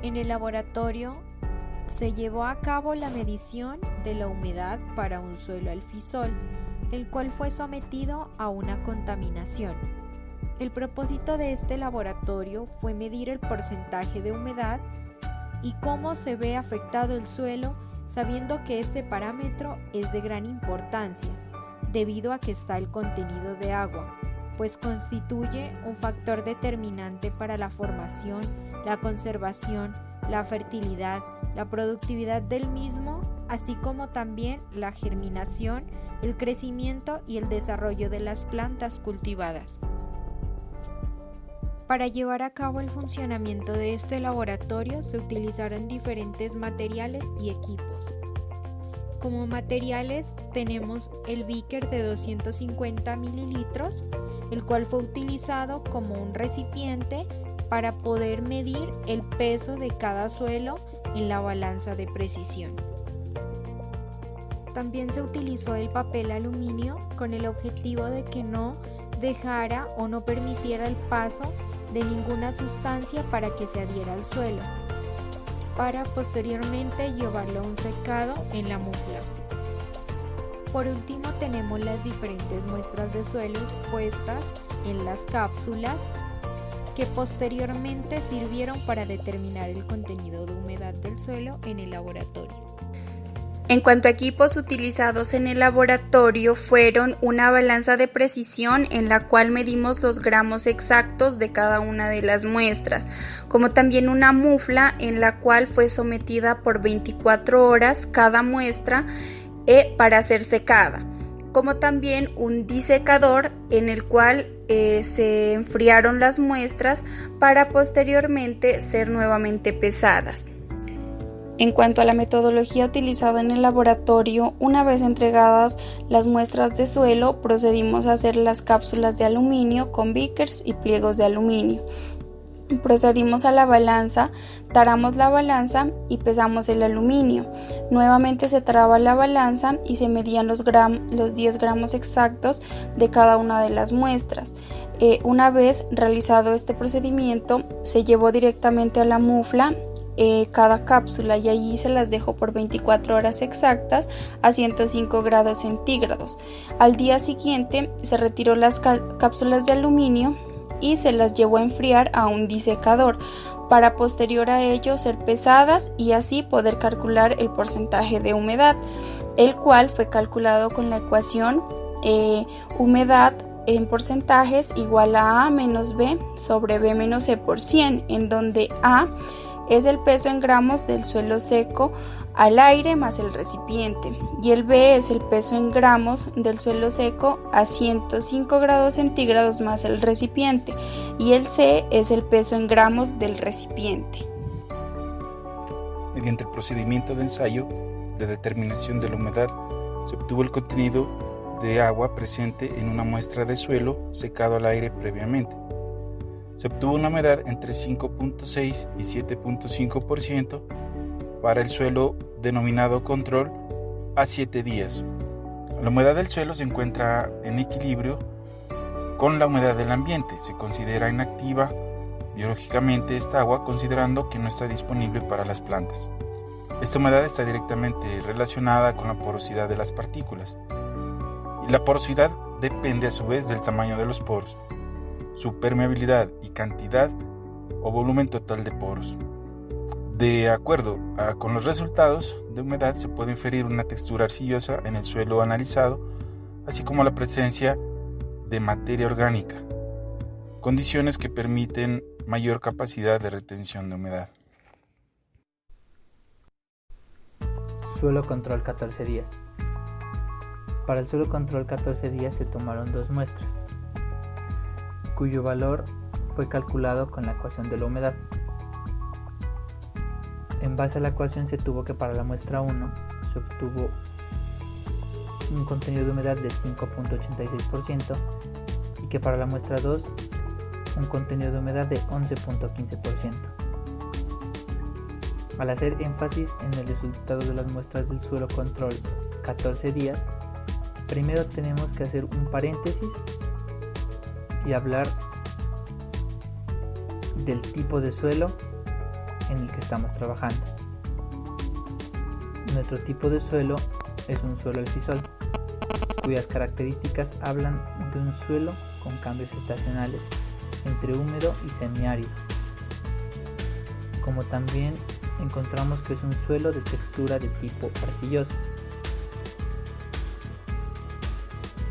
En el laboratorio se llevó a cabo la medición de la humedad para un suelo alfisol, el cual fue sometido a una contaminación. El propósito de este laboratorio fue medir el porcentaje de humedad y cómo se ve afectado el suelo, sabiendo que este parámetro es de gran importancia, debido a que está el contenido de agua, pues constituye un factor determinante para la formación, la conservación, la fertilidad, la productividad del mismo, así como también la germinación, el crecimiento y el desarrollo de las plantas cultivadas. Para llevar a cabo el funcionamiento de este laboratorio se utilizaron diferentes materiales y equipos. Como materiales tenemos el beaker de 250 mililitros, el cual fue utilizado como un recipiente para poder medir el peso de cada suelo en la balanza de precisión. También se utilizó el papel aluminio con el objetivo de que no dejara o no permitiera el paso de ninguna sustancia para que se adhiera al suelo, para posteriormente llevarlo a un secado en la mufla. Por último tenemos las diferentes muestras de suelo expuestas en las cápsulas que posteriormente sirvieron para determinar el contenido de humedad del suelo en el laboratorio. En cuanto a equipos utilizados en el laboratorio fueron una balanza de precisión en la cual medimos los gramos exactos de cada una de las muestras, como también una mufla en la cual fue sometida por 24 horas cada muestra para ser secada, como también un disecador en el cual se enfriaron las muestras para posteriormente ser nuevamente pesadas. En cuanto a la metodología utilizada en el laboratorio, una vez entregadas las muestras de suelo, procedimos a hacer las cápsulas de aluminio con beakers y pliegos de aluminio. Procedimos a la balanza, taramos la balanza y pesamos el aluminio. Nuevamente se taraba la balanza y se medían los 10 gramos exactos de cada una de las muestras. Una vez realizado este procedimiento, se llevó directamente a la mufla cada cápsula y allí se las dejó por 24 horas exactas a 105 grados centígrados. Al día siguiente se retiró las cápsulas de aluminio y se las llevó a enfriar a un disecador para posterior a ello ser pesadas y así poder calcular el porcentaje de humedad, el cual fue calculado con la ecuación humedad en porcentajes igual a A menos B sobre B menos C por 100, en donde A es el peso en gramos del suelo seco al aire más el recipiente y el B es el peso en gramos del suelo seco a 105 grados centígrados más el recipiente y el C es el peso en gramos del recipiente. Mediante el procedimiento de ensayo de determinación de la humedad se obtuvo el contenido de agua presente en una muestra de suelo secado al aire previamente. Se obtuvo una humedad entre 5.6 y 7.5% para el suelo denominado control a 7 días. La humedad del suelo se encuentra en equilibrio con la humedad del ambiente. Se considera inactiva biológicamente esta agua considerando que no está disponible para las plantas. Esta humedad está directamente relacionada con la porosidad de las partículas. Y la porosidad depende a su vez del tamaño de los poros, su permeabilidad y cantidad o volumen total de poros. De acuerdo con los resultados de humedad se puede inferir una textura arcillosa en el suelo analizado, así como la presencia de materia orgánica, condiciones que permiten mayor capacidad de retención de humedad. Suelo control 14 días. Para el suelo control 14 días se tomaron 2 muestras, cuyo valor fue calculado con la ecuación de la humedad. En base a la ecuación se tuvo que para la muestra 1 se obtuvo un contenido de humedad de 5.86% y que para la muestra 2 un contenido de humedad de 11.15%. Al hacer énfasis en el resultado de las muestras del suelo control 14 días, primero tenemos que hacer un paréntesis y hablar del tipo de suelo en el que estamos trabajando. Nuestro tipo de suelo es un suelo alfisol, cuyas características hablan de un suelo con cambios estacionales entre húmedo y semiárido, como también encontramos que es un suelo de textura de tipo arcilloso.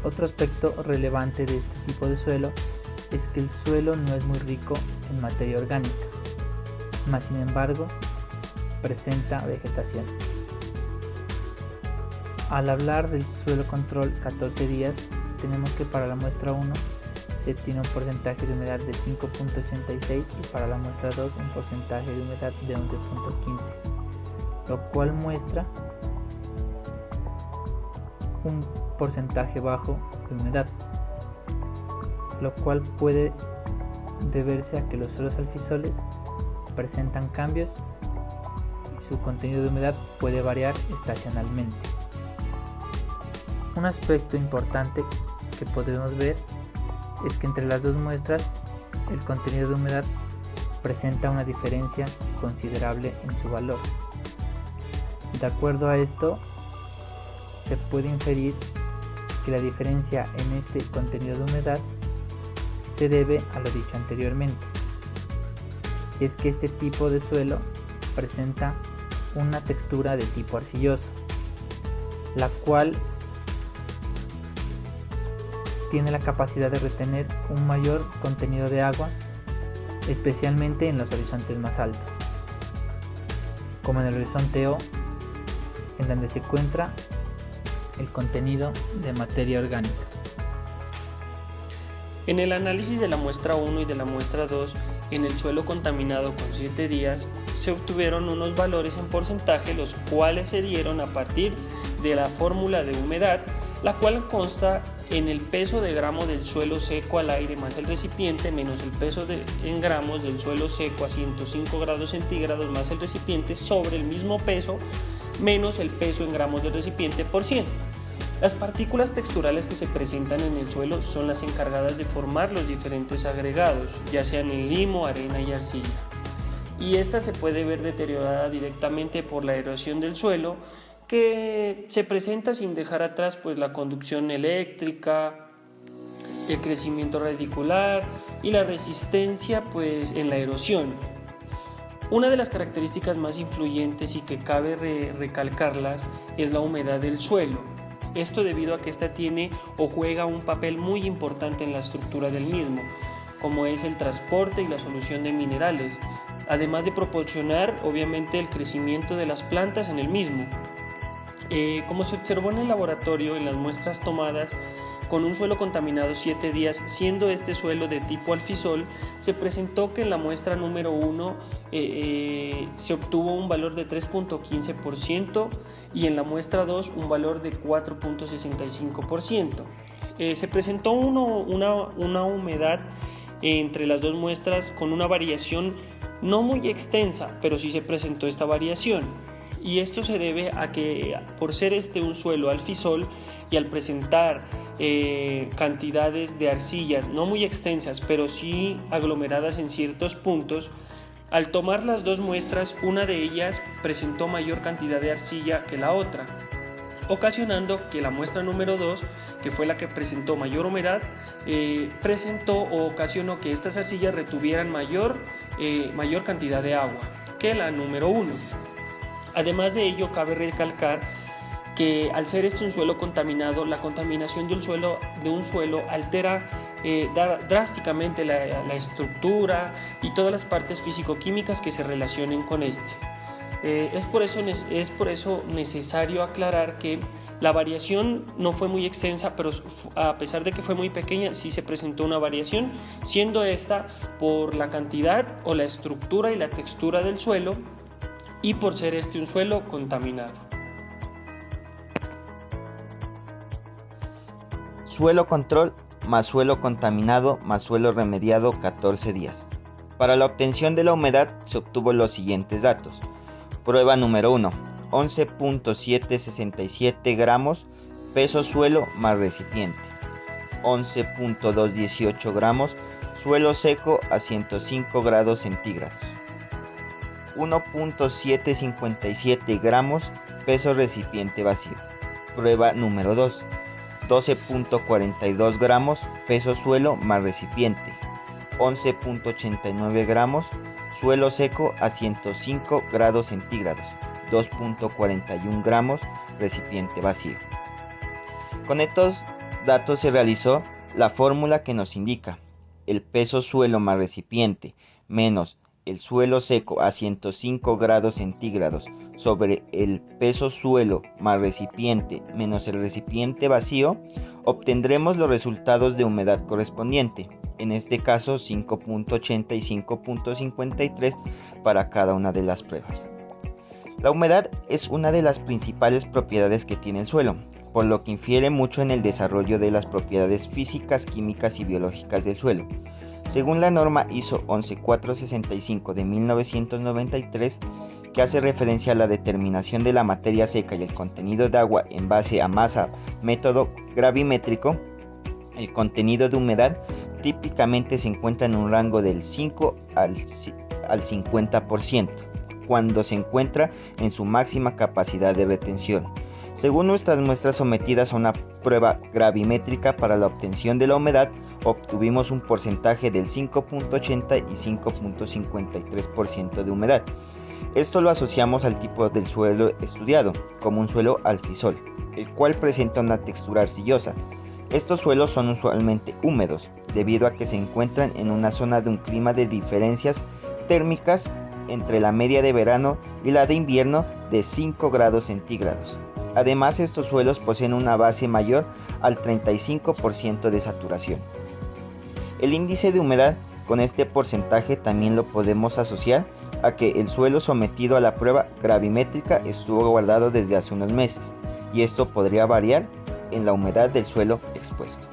Otro aspecto relevante de este tipo de suelo es que el suelo no es muy rico en materia orgánica, mas sin embargo presenta vegetación. Al hablar del suelo control 14 días, tenemos que para la muestra 1 se tiene un porcentaje de humedad de 5.86 y para la muestra 2 un porcentaje de humedad de 11.15, lo cual muestra un porcentaje bajo de humedad, lo cual puede deberse a que los suelos alfisoles presentan cambios y su contenido de humedad puede variar estacionalmente. Un aspecto importante que podemos ver es que entre las dos muestras el contenido de humedad presenta una diferencia considerable en su valor. De acuerdo a esto, se puede inferir que la diferencia en este contenido de humedad se debe a lo dicho anteriormente, y es que este tipo de suelo presenta una textura de tipo arcilloso, la cual tiene la capacidad de retener un mayor contenido de agua, especialmente en los horizontes más altos, como en el horizonte O, en donde se encuentra el contenido de materia orgánica. En el análisis de la muestra 1 y de la muestra 2 en el suelo contaminado con 7 días se obtuvieron unos valores en porcentaje, los cuales se dieron a partir de la fórmula de humedad, la cual consta en el peso de gramos del suelo seco al aire más el recipiente menos el peso en gramos del suelo seco a 105 grados centígrados más el recipiente sobre el mismo peso menos el peso en gramos del recipiente por 100. Las partículas texturales que se presentan en el suelo son las encargadas de formar los diferentes agregados, ya sean en limo, arena y arcilla. Y esta se puede ver deteriorada directamente por la erosión del suelo, que se presenta sin dejar atrás pues la conducción eléctrica, el crecimiento radicular y la resistencia pues en la erosión. Una de las características más influyentes y que cabe recalcarlas es la humedad del suelo. Esto debido a que ésta tiene o juega un papel muy importante en la estructura del mismo, como es el transporte y la solución de minerales, además de proporcionar obviamente el crecimiento de las plantas en el mismo. Como se observó en el laboratorio en las muestras tomadas con un suelo contaminado 7 días, siendo este suelo de tipo alfisol, se presentó que en la muestra número 1 se obtuvo un valor de 3.15% y en la muestra 2 un valor de 4.65%. Se presentó una humedad entre las dos muestras con una variación no muy extensa, pero sí se presentó esta variación. Y esto se debe a que por ser un suelo alfisol y al presentar cantidades de arcillas no muy extensas pero sí aglomeradas en ciertos puntos, al tomar las dos muestras una de ellas presentó mayor cantidad de arcilla que la otra, ocasionando que la muestra número 2, que fue la que presentó mayor humedad, ocasionó que estas arcillas retuvieran mayor cantidad de agua que la número 1. Además de ello, cabe recalcar que al ser un suelo contaminado, la contaminación de un suelo altera drásticamente la estructura y todas las partes físico-químicas que se relacionen con este. Es por eso necesario aclarar que la variación no fue muy extensa, pero a pesar de que fue muy pequeña, sí se presentó una variación, siendo esta por la cantidad o la estructura y la textura del suelo, y por ser un suelo contaminado. Suelo control más suelo contaminado más suelo remediado 14 días. Para la obtención de la humedad se obtuvo los siguientes datos. Prueba número 1, 11.767 gramos, peso suelo más recipiente. 11.218 gramos, suelo seco a 105 grados centígrados. 1.757 gramos, peso recipiente vacío. Prueba número 2. 12.42 gramos, peso suelo más recipiente. 11.89 gramos, suelo seco a 105 grados centígrados. 2.41 gramos, recipiente vacío. Con estos datos se realizó la fórmula que nos indica el peso suelo más recipiente menos el suelo seco a 105 grados centígrados sobre el peso suelo más recipiente menos el recipiente vacío, obtendremos los resultados de humedad correspondiente, en este caso 5.80 y 5.53 para cada una de las pruebas. La humedad es una de las principales propiedades que tiene el suelo, por lo que infiere mucho en el desarrollo de las propiedades físicas, químicas y biológicas del suelo. Según la norma ISO 11465 de 1993, que hace referencia a la determinación de la materia seca y el contenido de agua en base a masa, método gravimétrico, el contenido de humedad típicamente se encuentra en un rango del 5 al 50%, cuando se encuentra en su máxima capacidad de retención. Según nuestras muestras sometidas a una prueba gravimétrica para la obtención de la humedad, obtuvimos un porcentaje del 5.80 y 5.53% de humedad. Esto lo asociamos al tipo del suelo estudiado, como un suelo alfisol, el cual presenta una textura arcillosa. Estos suelos son usualmente húmedos, debido a que se encuentran en una zona de un clima de diferencias térmicas entre la media de verano y la de invierno de 5 grados centígrados. Además, estos suelos poseen una base mayor al 35% de saturación. El índice de humedad con este porcentaje también lo podemos asociar a que el suelo sometido a la prueba gravimétrica estuvo guardado desde hace unos meses, y esto podría variar en la humedad del suelo expuesto.